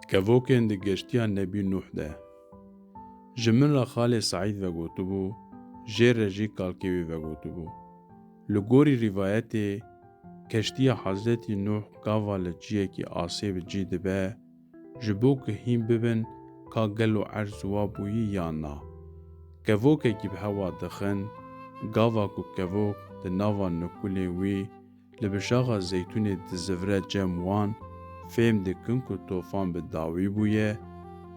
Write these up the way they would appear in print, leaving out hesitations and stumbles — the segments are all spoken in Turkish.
Kevokên di geştiya Nebî Nuh de. Ji min re Xalê Saîd vegotibû, jê re jî kalkê wê vegotibû. Li gorî rîvayetê, keştiya Hezretî Nuh gava li ciyekî asê bi cî dibe, ji bo ku hîn bibin ka gelo erz wa bûyî yan na. Kevokekî bi hewa dixin, gava ku kevok di nava nikulên wî li bişaxa zeytûnê dizivire cem wan, fêm dikin ku tofan bi dawî bûye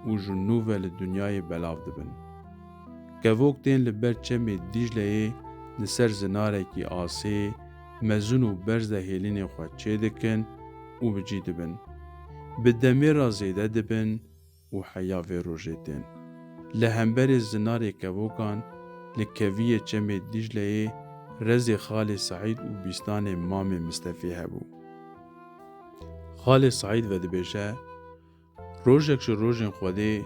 û ji nû ve li dunyayê belav dibin. Kevok tên li ber çemê Dîcleyê li ser zinarekî asê, mezin û berz de hêlînên xwe çê dikin û bi cî dibin. Bi demê re zêde dibin û heya vê rojê tên. Li hemberê zinarê kevokan, li keviyê çemê Dîcleyê rezê Xalê Saîd û bîstanê Mamê Mistefê hebû. Xalê Saîd vedibêje, rojek ji rojên Xwedê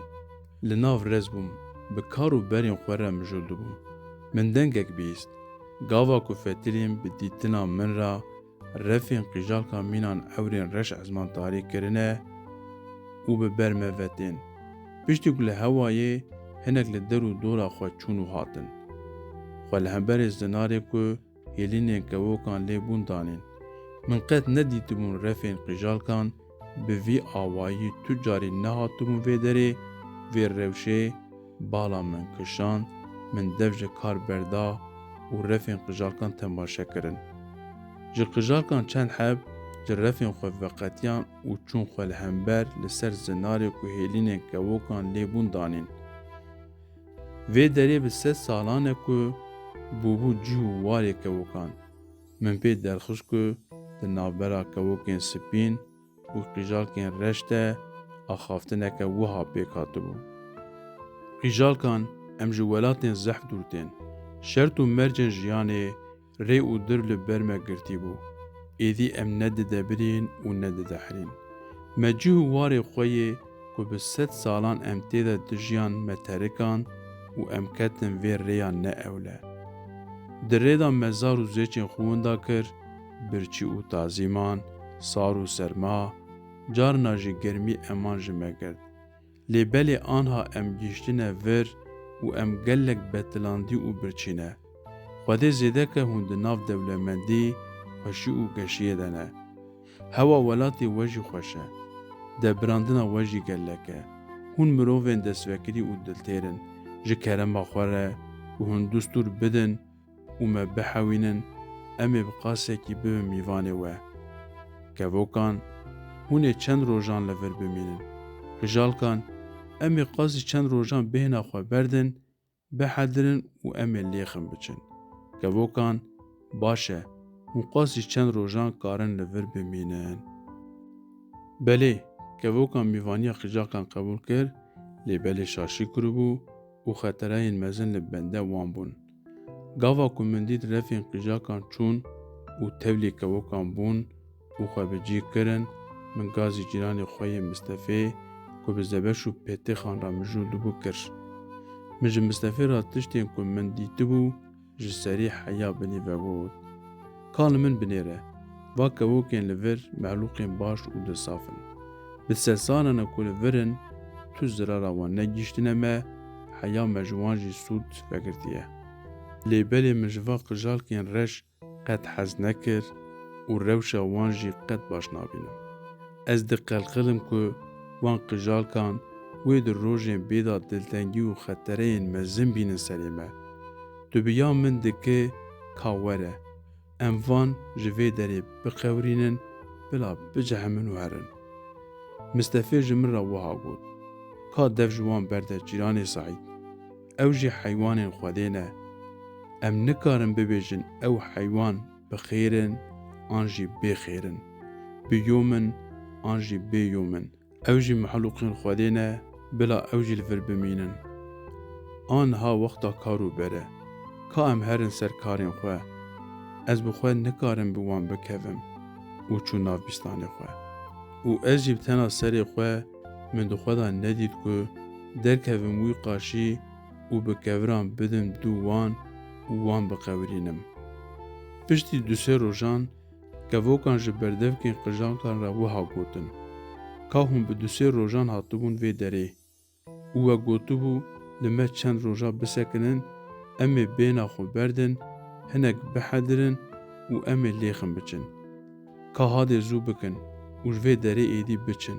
li nav rez bûm, bi kar û berên xwe re mijûl dibûm. Min dengek bîst, gava ku fetilên bi dîtina min re refên qîjalka mînan ewrên reş ezmantarî kirine û bi ber me vetên. Piştî ku li hewayê hinek li der û dora xwe çûn û hatin. Xwe li hemberê zinarê ku hêlînên kevokan lê bûn danîn. Min qet nedîtibûn refên qîjalkan bi vî awayî tu carî nehatibûn vê derê, vê rewşê bala min kişand, min dev ji kar berda û refên qîjalkan temaşe kirin. Ji qîjalkan çend heb ji refên xwe veqetiyan û çûn xwe li hember li ser zinarê ku hêlînên kevokan lê bûn danîn. Vê derê bi 3 salan e ku bûbû cih û warê kevokan. Min pê derxist ku di navbera kevokên spîn û qîjalkên reş de axaftineke wiha pêk hatibû. Qîjalkan em ji welatên zehf dûr tên. Şert û mercên jiyanê rê û dir li ber me girtîbû. Êdî em ne didebirîn û ne dideherîn. Me cih û warê xwe yê ku bi 100 salan em tê de dijiyan me terikan û em ketin vê rêya neewle. Di rêda me zar û zêçên xwe winda kir, birçî û tazîman, sar û serma, carna jî germî eman ji me girt. Lê belê anha em gîştine vir û em gelek betilandî û birçîne. Xwedê zêdeke hûn di nav dewlemendî, xweşî û geşiyê de ne. Hewa welatê we jî xweş e. Debirandina we jî gelek e. Hûn mirovên destvekirî û diltêrin. Ji kerema xwe re û hûn distûr bidin û me bihewînin, em ê bi qasekî bibin mîvanê we. Kevokan, hûn ê çend rojan li vir bimînin. Qîjalkan, em ê qasî çend rojan bêhna xwe berdin, bihedirin û em ê lêxin biçin. Kevokan, baş e, hûn qasî çend rojan karin li vir bimînin. Belê, kevokan mîvaniya qîjalkan qebûl kir, lê belê şaşî kiribû û xetereyên mezin li bende wan bûn. Gava ku min dît refên qîjalkan çûn û tevlî kevokan bûn û xwe bi cî kirin, min gazî cîranê xwe yê Mistefê ku bi zebeş û pêtêxan re mijûl dibû kir. Min ji Mistefê re tiştên ku min dîtibû ji serî heya binî vegot. Ka li min binêre, va kevokên li vir mehlûqên baş û disaf in. Bi sesalan e ku li vir in, tu zirara wan negîştine me, heya me ji wan jî sûd vegirtiye. Lê belê min ji va qîjalkên reş qet hez nekir û rewşa wan jî qet baş nabînim. Ez diqelqilim ku wan qîjalkan wê di rojên bêda diltengî û xetereyên mezin bînin serê me. Tu bi ya min dikê ka were, em van ji vê derê biqewirînin, bila bicehemin û herin. Mistefê ji min re wiha got. Ka dev ji wan berde cîranê Saîd. Ew jî heywanên Xwedê ne. Em nikarin bibêjin ew heywan bi xêrin an jî bêxêrin. Bi yomin an jî bê yomin. Ew jî mehlûqên Xwedê ne, bila ew jî li vir bimînin. Aniha wexta kar û ber e. Ka em herin ser karên xwe. Ez bi xwe nikarim bi wan bikevim û çû nav bîstanê xwe. Û ez jî bi tena serê xwe min di xwe de nedît ku derkevim wî qaşî û bi keviran bidim dû wan û wan biqewirînim. Piştî du sê rojan, kevokan ji berdevkên qîjalkan re wiha gotin. ka hûn bi dusê rojan hatibûn vê derê û we gotibû li me çend roja bisekinin, em ê bêhna xwe berdin, hinek bihedirin û em ê lêxin biçin. Ka hadê zû bikin û ji vê derê êdî biçin.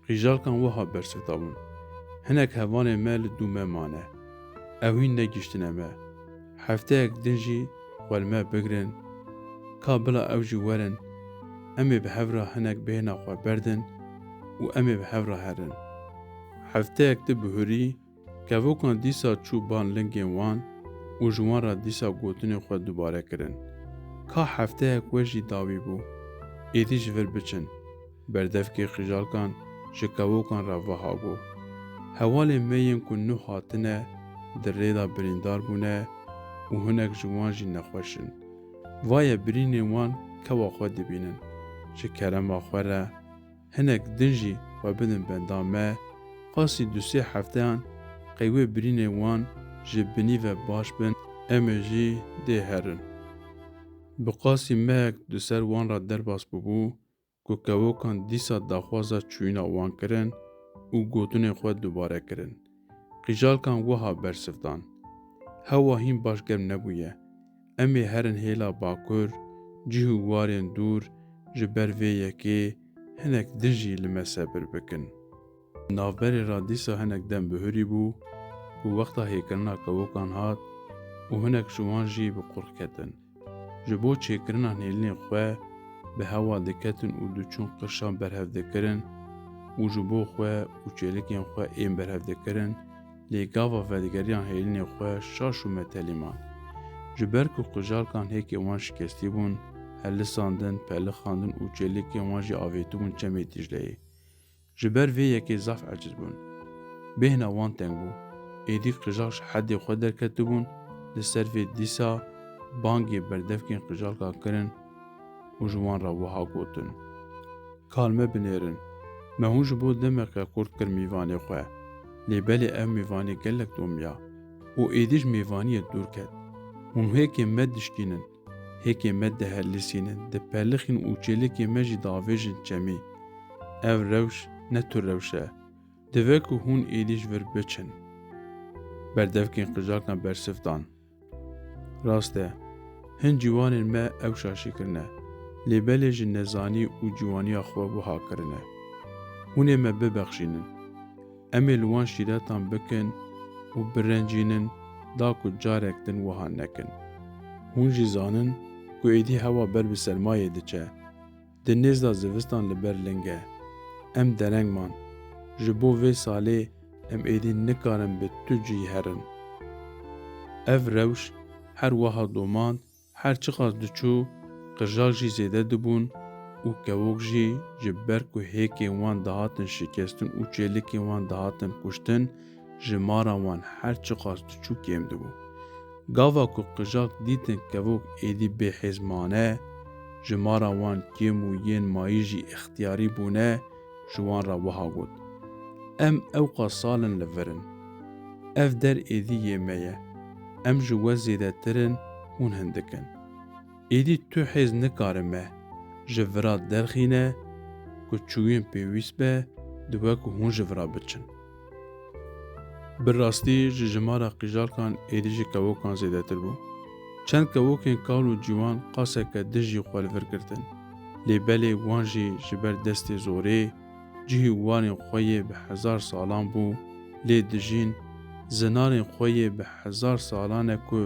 Qîjalkan wiha bersivda bûn. Hinek hevanên me li dû me mane. Ew hîn negîştine me. Hefteyek din jî xwe li me bigirin. Ka bila ew jî werin, em ê bi hevra hinek bêhna xwe berdin û em ê bi hevra herin. Hefteyek di bihûrî, kevokan dîsa çû ban lingên wan û ji wan re dîsa gotinên xwe dubare kirin. Ka hefteyek we jî dawî bû. Êdî ji vir biçin. Berdevkê qîjalkan ji kevokan re wiha bû. Hewalên me yên ku nû hatine, di rêda birîndar bûne û hinek ji wan jî nexweşin. Vaye birînên wan kewa xwe dibînin. Ji kerema xwe re, hinek din jî xwe bidin benda me, qasî dusê hefteyan qey wê birînên wan ji binî ve baş bin, em ê jî dê herin. Bi qasî mehek di ser wan re derbas bûbû ku kevokan dîsa daxwaza çûyîna wan kirin û gotinên xwe dubare kirin. Qîjalkan wiha bersivdan. Hewa hîn başgerm nebûye. Em ê herin hêla bakur, cih û warên dûr, ji ber vê yekê, hinek din jî li me sebir bikin. Navberê ra dîsa hinek dem bihûrî bû ku wexta hêkirina kevokan hat û hinek ji wan jî bi qurx ketin. Ji bo çêkirina hêlinên xwe bi hewa diketin û diçûn qirşan berhev dikirin û ji bo xwe û çêlikên xwe ên berhev dikirin, lê gava vedigeriyan hêlinên xwe şaş û metelîman. Ji ber ku qîjalkan hêkê wan şikestî bûn, hellisandin, pelixandin û çêlikên wan jî avêtibûn çemê Dîcleyê. Ji ber vê yekê zaf eciz bûn. Bêhna wan teng bû. Êdî qîjal ji hedê xwe derketibûn, li ser vê dîsa bangê berdevkên qîjalka kirin û ji wan re wiha gotin. Kal me binêrin. Me hûn ji bo demeqe qurt kir mîvanê xwe. Lê belê ev mîvanî gelek domiya û êdî ji mêvaniyê dûr ket. Hûn hêkên me dişkînin. Hêkên me dihellîsînin, dipelixîn û çêlikên me jî diavêjin çemî. Ev rewş ne tu rewş e. Divê ku hûn êdî ji vir biçin. Berdevkên qîjalkan bersivdan. Rast e, hin cîwanên me ew şaşî kirine. Lê belê ji nezanî û cîwaniya xwe wiha kirine. Hûn ê me bibexşînin. Em ê li wan şîretan bikin û birencînin da ku carek din wiha nekin. Hûn jî zanin ku êdî hewa ber bi sermayê diçe. Di nêzda zivistan li ber ling e. Em derengman. Ji bo vê salê em êdî nikarin bi tu cî herin. Ev rewş her wiha domand, her çi qas diçû, qîjal jî zêde dibûn û kevok jî ji ber ku hêkên wan dihatin şikestin û çêlikên wan dihatin kuştin, ji mara wan her çi qas diçû kêm dibû. Gava ku qîjal dîtin kevok êdî bêhêz mane, ji mara wan kêm û yên mayî jî ixtiyarî bûne, ji wan re wiha got. Em ew qas salin li virin. Ev der êdî yê me ye. Em ji we zêdetirin, hûn hindikin. Êdî tu hêz nikarin me. Ji vira derxîne ku çûyîn pêwîst be, dibe ku hûn ji vira biçin. Bi rastî ji jimara qîjalkan êdî ji kevokan zêdetir bû. Çend kevokên kal û cîwan qaseke din jî xwe li vir girtin. Lê belê wan jî ji ber destê zorê, cihê wanên xwe yê bi hezar salan bû, lê dijîn, zinarên xwe yê bi hezar salan e ku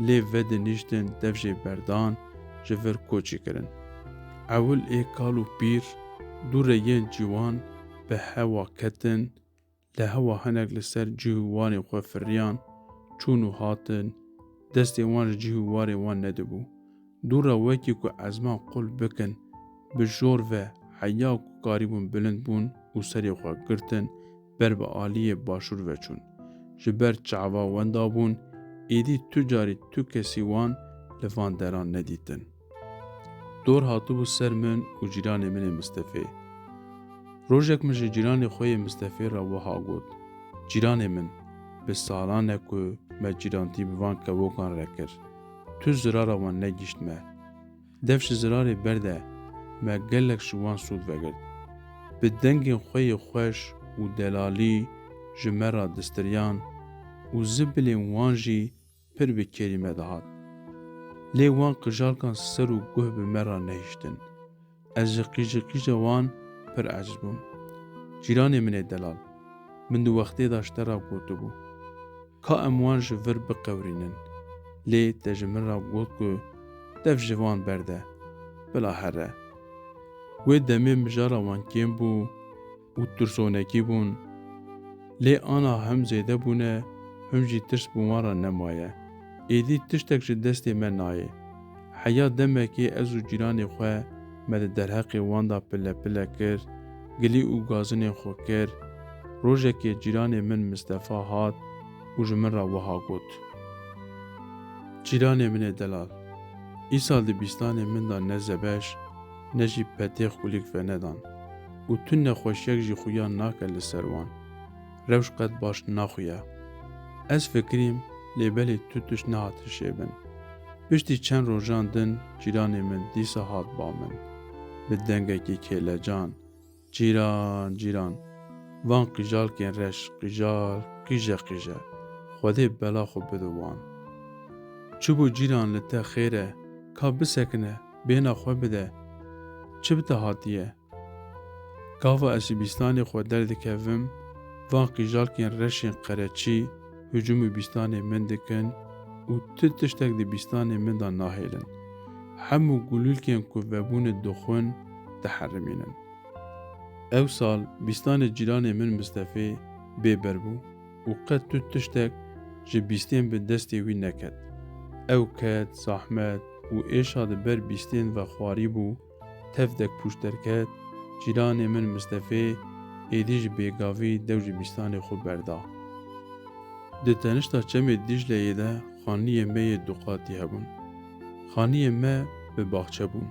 lê vedinîştin dev jê berdan, ji vir koçî kirin. Ewil ê kal û pîr, du reyên cîwan bi hewa ketin, li hewa hinek li ser cihê wanên xwe firiyan, çûn û hatin, destên wan ji cihê warên wan nedibû. Du re wekî ku ezman qul bikin, bi jor ve heya ku karîbûn bilind bûn û serê xwe girtin, ber bi aliyê başûr veçûn. Ji ber çava wenda bûn, êdî tu carî tu kesî wan li van deran nedîtin. Dor hatibû ser min û cîranê min ê Mistefê. Rojek min ji cîranê xwe yê Mistefê re wiha got. Cîranê min, bi salan e ku me cîrantî bi van kevokan re kir. Tu zirara wan negîşt me. Dev ji zirarê berde, me gelek ji wan sûd vegirt. به دنگ خوی خوش و دلالی جمرا دستریان و زبل وانجی پر به کلمه دهات. لی وان قجال کن سر و گوه به مرا نهشتن. از جقی وان پر عجبم. جیران من دلال. من دو وقتی داشته را گوتو بو. که اموان جور بقورینن. لی تجمر را گوت که دف جوان برده. بلا هره. و دمی مجارا وان کم بو و ترسونکی بون. لی آنا هم زیده بونه هم جی ترس بومارا نمایه. ایدی تشتک جی دستی من نایه. حیا دمکی ازو جیرانی خواه مد در حق واندا پله پله کر گلی او گازن خو کر روژه که جیران من مصطفی هات و جمن را وها گوت. جیران من دلال ای سال دی بیستان من دا نزبش نجی پتیخ کولیک و ندان و تو نخوشیک جی خویا ناکه لسروان روش قد باش ناخویا. از فکریم لیبلی تو توش نهات شیبن. پشتی چند روزان دن جیران من دیسا هات با من. به دنگه که کله جان جیران وان قیجال کن رش قیجال قیجه خوده بلا خو بدوان. چوبو جیران لته خیره که بسکنه بینا خو بده چه بته هاتیه. کافا اسیبیستانی خو درد کفم وان قیجال کن رشین قرچی هجوم بیستان من دکن و تشتک دی بیستان من دا ناهیلن. همو گلول کن که وبون دخون تحرمینن. او سال بیستان جیران من مصطفی بیبر بو و قد تشتک جه بیستین به دستی وی نکد. او کد زحمت و ایشاد بر بیستین و خواری بو تفدک پوشتر کد جیران من مصطفی ایدیج بیگاوی دو جه بیستان خود بردا. ده تنشتا چم دیجله ده خانی می دوقاتی هبون. خانی می به باغچه بون.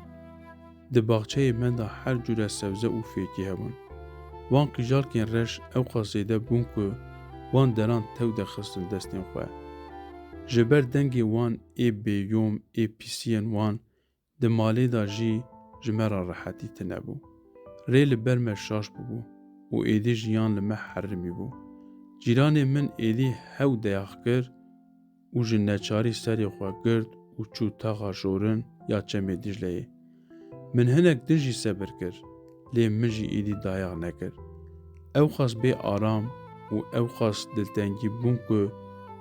ده باغچه من دا هر جور سبزه و فیکی هبون. وان قیجال کن رش او قصیده بون که وان دران تو ده خستن دستین خواه. جبر دنگی وان ای بیوم ای پیسین وان ده مالی دا جی جمرا راحتی تنبو. ریل برمه شاش بو و ایدی جیان لمه حرمی بو. جیران من ایدی هاو دیاخ کر و جنچاری سری خواه گرد و چو تاقا شورن یا چمه دیجلیه. من هنک دنجی صبر کر لی من جی ایدی دایاغ نکر. او خاص بی آرام و او خاص دلتنگی بون که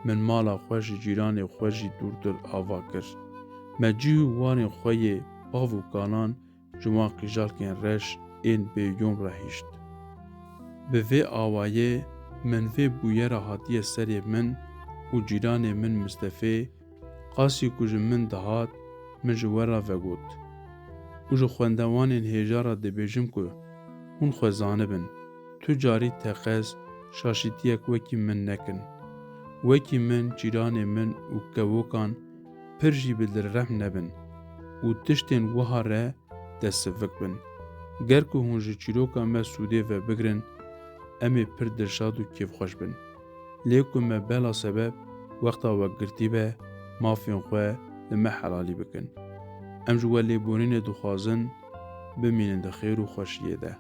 من مالا خوش جیران خوشی دور آوا کر. مجیو وان خوی باو کانان جوان قیجال کن رش این بیوم را هیشت. به وی آوایه من وی بویه را حاطی سری من و جیران من مصطفی قاسی کج من دهات من جوارا وگوت. و جو خوندوان این هیجارا دبیجم که هون خوزانه بن. تو جاری تقیز شاشیتیک وکی من نکن. وکی من جیران من و کووکان پرجی بدر رحم نبن. و تشتین وها را دست فک بن. گر که هون جو چیروکا ما سوده و بگرن امی پر درشاد و کیف خوش بن. لیکن ما بلا سبب وقتا وگرتی به مافین خواه لما حلالی بکن. ام جوالی بونین دخوازن بمینن ده خیر و خوشیه ده.